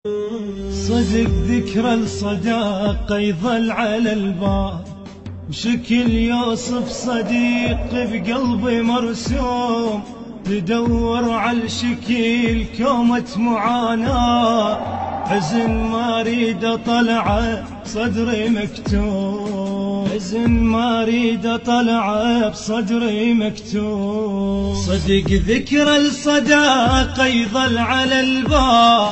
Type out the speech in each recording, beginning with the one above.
صدق ذكرى الصداقة يظل على البال، وشكل يوصف صديق بقلبي مرسوم، تدور على الشكل كومة معاناة، حزن ما اريد اطلعه بصدري مكتوم، حزن ما اريد اطلعه بصدري مكتوم. صدق ذكرى الصداقة يظل على البال،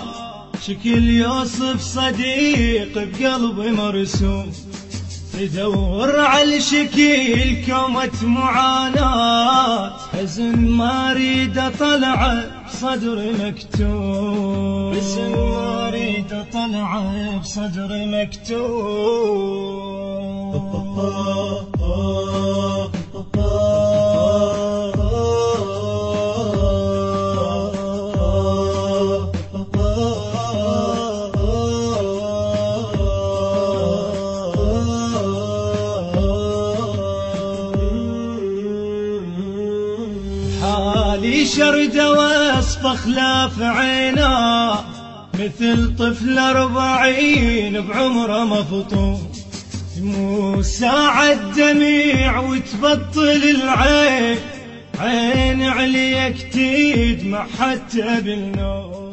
شكل يوصف صديق بقلبي مرسوم، تدور على الشكل كومة معاناة، حزن ما اريد اطلعه بصدري مكتوم، حزن ما اريد اطلعه بصدري مكتوم. حالي شردة وصف خلاف عينا، مثل طفل 40 بعمره مفطوم، مو ساعة دميع وتبطل العين، عين عليك تدمع حتى بالنوم.